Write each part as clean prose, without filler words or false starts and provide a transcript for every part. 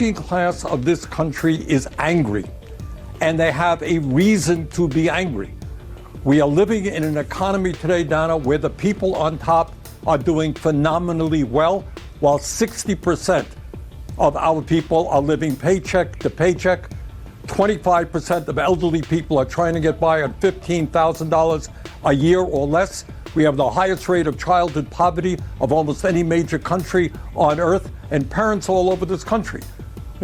working class of this country is angry, and they have a reason to be angry. We are living in an economy today, Donna, where the people on top are doing phenomenally well, while 60% of our people are living paycheck to paycheck. 25% of elderly people are trying to get by on $15,000 a year or less. We have the highest rate of childhood poverty of almost any major country on earth, and parents all over this country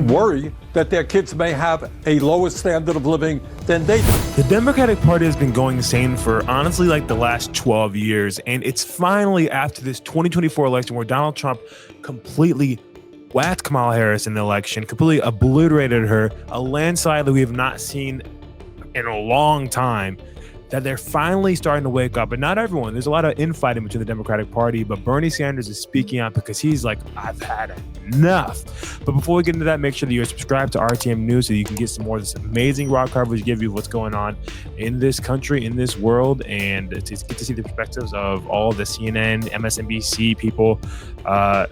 worry that their kids may have a lower standard of living than they do. The Democratic Party has been going insane for honestly like the last 12 years, and it's finally after this 2024 election where Donald Trump completely whacked Kamala Harris in the election, completely obliterated her, a landslide that we have not seen in a long time, that they're finally starting to wake up. And not everyone. There's a lot of infighting between the Democratic Party, but Bernie Sanders is speaking out because he's like, I've had enough. But before we get into that, make sure that you're subscribed to RTM News so you can get some more of this amazing raw coverage, give you what's going on in this country, in this world, and to get to see the perspectives of all the CNN, MSNBC people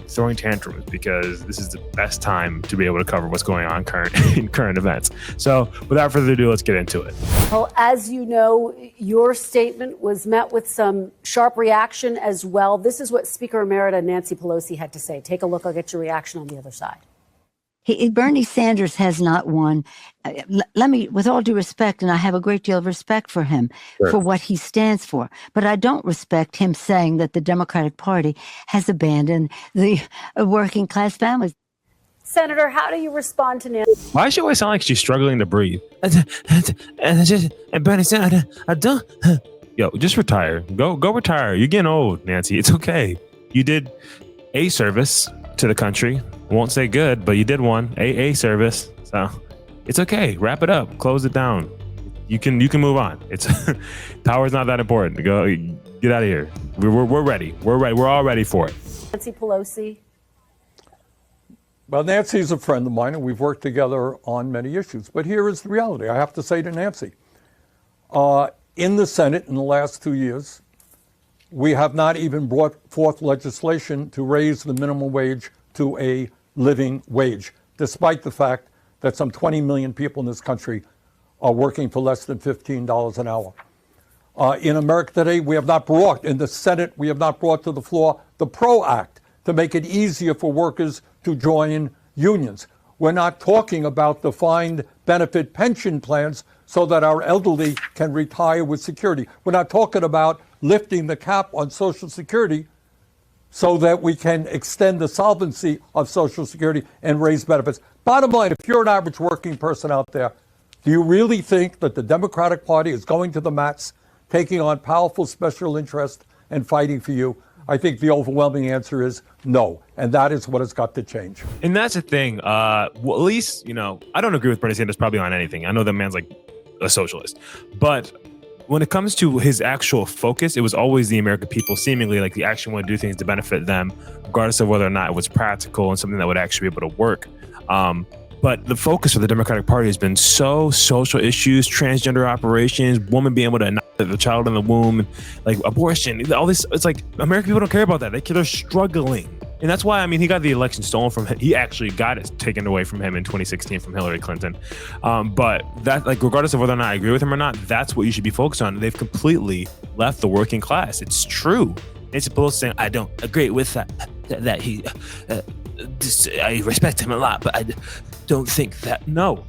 throwing tantrums, because this is the best time to be able to cover what's going on in current events. So without further ado, let's get into it. Well, as you know, your statement was met with some sharp reaction as well. This is what Speaker Emerita Nancy Pelosi had to say. Take a look. I'll get your reaction on the other side. Bernie Sanders has not won. Let me, with all due respect, and I have a great deal of respect for him, sure, for what he stands for, but I don't respect him saying that the Democratic Party has abandoned the working class families. Senator, how do you respond to Nancy? Why does she always sound like she's struggling to breathe? And Bernie Sanders, I don't. Yo, just retire. Go retire. You're getting old, Nancy. It's okay. You did a service to the country. I won't say good, but you did one. A service. So it's okay. Wrap it up. Close it down. You can move on. It's power's not that important. Go get out of here. We're ready. We're ready. We're all ready for it. Nancy Pelosi. Well, Nancy's a friend of mine, and we've worked together on many issues. But here is the reality. I have to say to Nancy, in the Senate in the last 2 years, we have not even brought forth legislation to raise the minimum wage to a living wage, despite the fact that some 20 million people in this country are working for less than $15 an hour. In America today, we have not brought, in the Senate, we have not brought to the floor the PRO Act to make it easier for workers to join unions. We're not talking about defined benefit pension plans so that our elderly can retire with security. We're not talking about lifting the cap on Social Security so that we can extend the solvency of Social Security and raise benefits. Bottom line, if you're an average working person out there, do you really think that the Democratic Party is going to the mats, taking on powerful special interests and fighting for you? I think the overwhelming answer is no, and that is what has got to change. And that's the thing. Well, at least, I don't agree with Bernie Sanders probably on anything. I know that man's like a socialist. But when it comes to his actual focus, it was always the American people, seemingly like he actually want to do things to benefit them, regardless of whether or not it was practical and something that would actually be able to work. But the focus of the Democratic Party has been so social issues, transgender operations, women being able to annihilate the child in the womb, like abortion, all this. It's like American people don't care about that. They're struggling. And that's why, he got the election stolen from him. He actually got it taken away from him in 2016 from Hillary Clinton. But that, regardless of whether or not I agree with him or not, that's what you should be focused on. They've completely left the working class. It's true. Nancy Pelosi saying, I don't agree with that he, I respect him a lot, but I don't think that. No.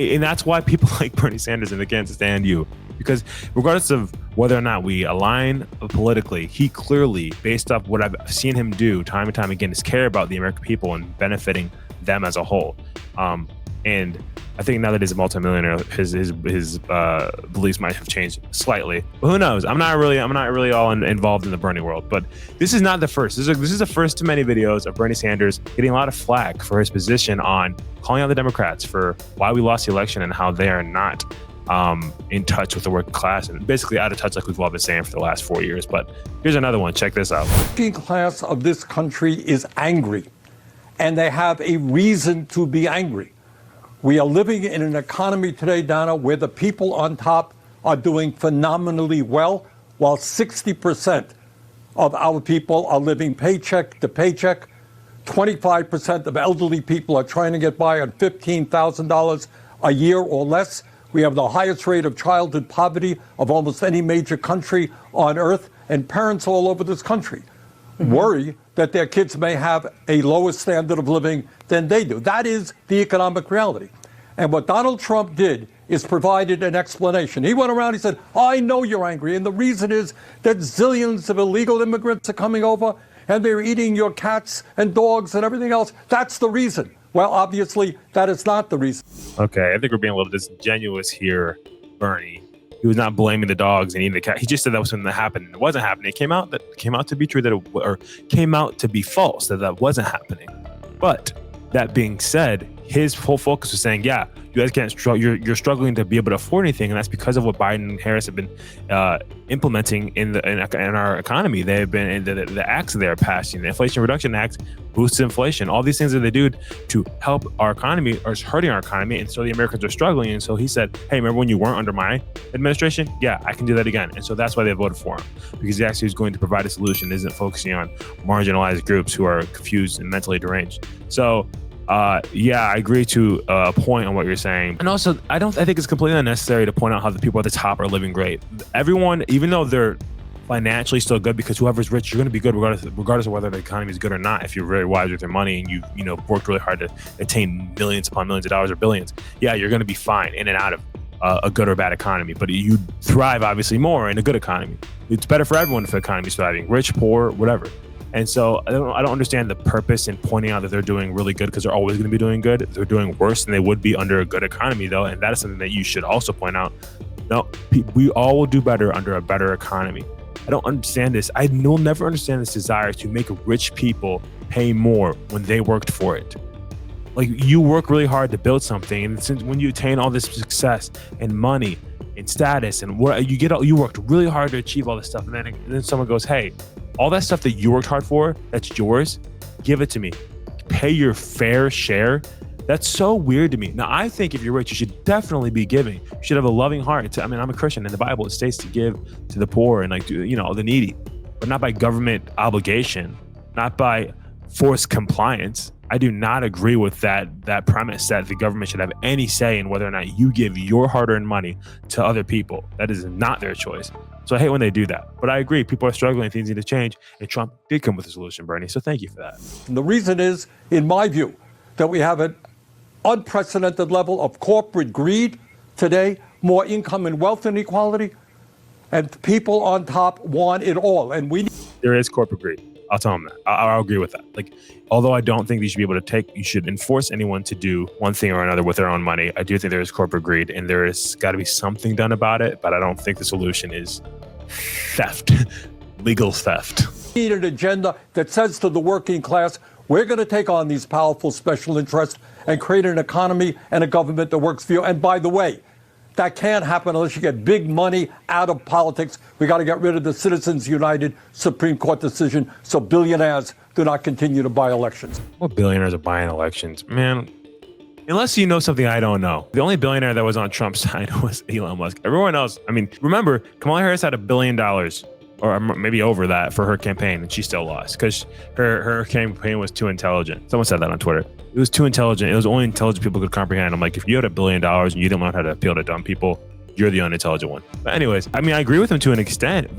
And that's why people like Bernie Sanders and can't stand you. Because regardless of whether or not we align politically, he clearly, based off what I've seen him do time and time again, is care about the American people and benefiting them as a whole. And I think now that he's a multimillionaire, his beliefs might have changed slightly. But who knows? I'm not really all involved in the Bernie world. But this is not the first. This is the first of many videos of Bernie Sanders getting a lot of flack for his position on calling out the Democrats for why we lost the election and how they are not in touch with the working class, and basically out of touch, like we've all been saying for the last 4 years. But here's another one. Check this out. The working class of this country is angry, and they have a reason to be angry. We are living in an economy today, Donna, where the people on top are doing phenomenally well, while 60% of our people are living paycheck to paycheck. 25% of elderly people are trying to get by on $15,000 a year or less. We have the highest rate of childhood poverty of almost any major country on earth, and parents all over this country worry that their kids may have a lower standard of living than they do. That is the economic reality. And what Donald Trump did is provided an explanation. He went around, he said, I know you're angry, and the reason is that zillions of illegal immigrants are coming over, and they're eating your cats and dogs and everything else. That's the reason. Well, obviously, that is not the reason. Okay, I think we're being a little disingenuous here, Bernie. He was not blaming the dogs and eating the cat. He just said that was something that happened. It wasn't happening. It came out to be true or came out to be false, that wasn't happening. But that being said, his whole focus was saying, yeah, you guys can't you're struggling to be able to afford anything, and that's because of what Biden and Harris have been implementing in our economy. They have been the acts that they're passing. The Inflation Reduction Act boosts inflation. All these things that they do to help our economy are hurting our economy, and so the Americans are struggling. And so he said, hey, remember when you weren't under my administration? Yeah, I can do that again. And so that's why they voted for him, because he actually is going to provide a solution, isn't focusing on marginalized groups who are confused and mentally deranged. So yeah, I agree to a point on what you're saying. And also, I think it's completely unnecessary to point out how the people at the top are living great. Everyone, even though they're financially still good, because whoever's rich, you're going to be good regardless of whether the economy is good or not. If you're very wise with your money and you've worked really hard to attain millions upon millions of dollars or billions, yeah, you're going to be fine in and out of a good or bad economy. But you thrive obviously more in a good economy. It's better for everyone if the economy is thriving, rich, poor, whatever. And so I don't understand the purpose in pointing out that they're doing really good, because they're always going to be doing good. They're doing worse than they would be under a good economy, though. And that is something that you should also point out. No, we all will do better under a better economy. I don't understand this. I will never understand this desire to make rich people pay more when they worked for it. Like, you work really hard to build something, and since when you attain all this success and money and status and what you worked really hard to achieve all this stuff, and then someone goes, hey, all that stuff that you worked hard for, that's yours, give it to me. Pay your fair share. That's so weird to me. Now, I think if you're rich, you should definitely be giving. You should have a loving heart. I'm a Christian. In the Bible, it states to give to the poor and the needy, but not by government obligation, not by forced compliance. I do not agree with that premise that the government should have any say in whether or not you give your hard-earned money to other people. That is not their choice. So I hate when they do that. But I agree, people are struggling, things need to change, and Trump did come with a solution, Bernie. So thank you for that. And the reason is, in my view, that we have an unprecedented level of corporate greed today, more income and wealth inequality, and people on top want it all. And there is corporate greed. I'll tell them that. I'll agree with that. Like, although I don't think you should be able to you should enforce anyone to do one thing or another with their own money, I do think there is corporate greed, and there is got to be something done about it. But I don't think the solution is theft, legal theft. We need an agenda that says to the working class, we're going to take on these powerful special interests and create an economy and a government that works for you. And by the way, that can't happen unless you get big money out of politics. We got to get rid of the Citizens United Supreme Court decision so billionaires do not continue to buy elections. What billionaires are buying elections? Man, unless you know something I don't know. The only billionaire that was on Trump's side was Elon Musk. Everyone else, remember, Kamala Harris had $1 billion or maybe over that for her campaign, and she still lost because her campaign was too intelligent. Someone said that on Twitter. It was too intelligent. It was only intelligent people could comprehend. I'm like, if you had $1 billion and you didn't learn how to appeal to dumb people, you're the unintelligent one. But anyways, I agree with him to an extent.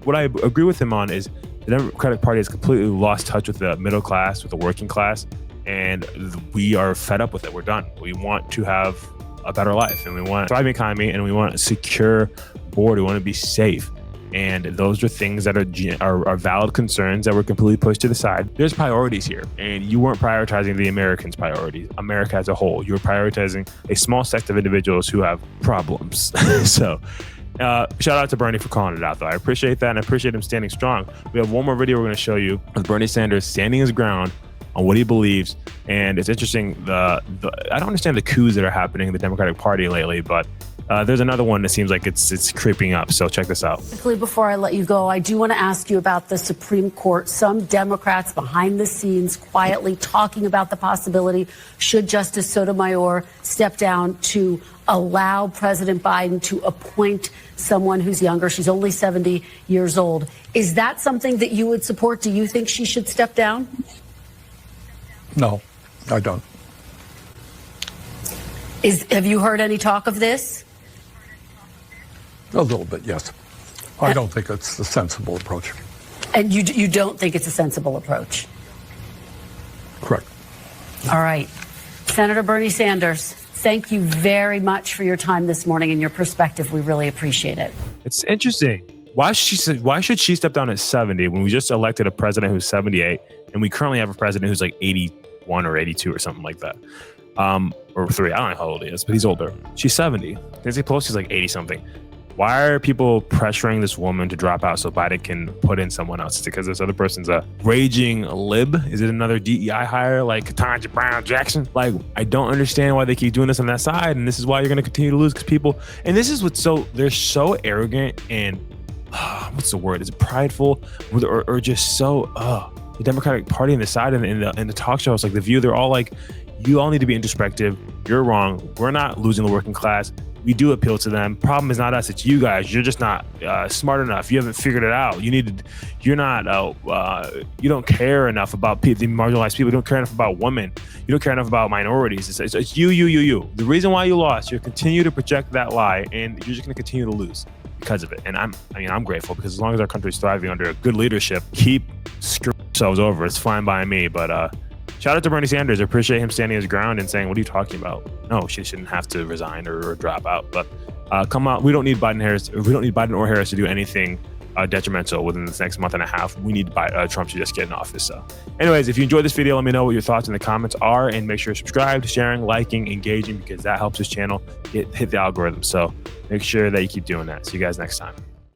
What I agree with him on is the Democratic Party has completely lost touch with the middle class, with the working class, and we are fed up with it. We're done. We want to have a better life, and we want a thriving economy, and we want a secure border. We want to be safe. And those are things that are valid concerns that were completely pushed to the side. There's priorities here, and you weren't prioritizing the Americans' priorities, America as a whole. You were prioritizing a small sect of individuals who have problems. So shout out to Bernie for calling it out, though. I appreciate that, and I appreciate him standing strong. We have one more video we're going to show you with Bernie Sanders standing his ground on what he believes. And it's interesting, I don't understand the coups that are happening in the Democratic Party lately, but there's another one that seems like it's creeping up. So check this out. Quickly, before I let you go, I do want to ask you about the Supreme Court. Some Democrats behind the scenes quietly talking about the possibility, should Justice Sotomayor step down, to allow President Biden to appoint someone who's younger. She's only 70 years old. Is that something that you would support? Do you think she should step down? No, I don't. Have you heard any talk of this? A little bit, yes. I don't think it's the sensible approach. And you don't think it's a sensible approach? Correct. All right. Senator Bernie Sanders, thank you very much for your time this morning and your perspective. We really appreciate it. It's interesting. Why should she step down at 70 when we just elected a president who's 78 and we currently have a president who's like 81 or 82 or something like that? Or 3. I don't know how old he is, but he's older. She's 70. Nancy Pelosi's like 80 something. Why are people pressuring this woman to drop out so Biden can put in someone else? Is it because this other person's a raging lib? Is it another DEI hire like Ketanji Brown Jackson? Like, I don't understand why they keep doing this on that side. And this is why you're going to continue to lose because people, and this is what's they're so arrogant and what's the word? Is it prideful or just so, the Democratic Party and the side in the talk shows, like The View, they're all like, you all need to be introspective. You're wrong. We're not losing the working class. We do appeal to them. Problem is not us. It's you guys. You're just not smart enough. You haven't figured it out. You don't care enough about the marginalized people. You don't care enough about women. You don't care enough about minorities. It's you. The reason why you lost, you continue to project that lie, and you're just going to continue to lose because of it. And I'm grateful because as long as our country's thriving under good leadership, keep screwing yourselves over. It's fine by me. But shout out to Bernie Sanders. I appreciate him standing his ground and saying, what are you talking about? No, she shouldn't have to resign or drop out. But come on, we don't need Biden or Harris to do anything detrimental within this next month and a half. We need Trump to just get in office. So anyways, if you enjoyed this video, let me know what your thoughts in the comments are, and make sure you're subscribed, sharing, liking, engaging, because that helps this channel hit the algorithm. So make sure that you keep doing that. See you guys next time.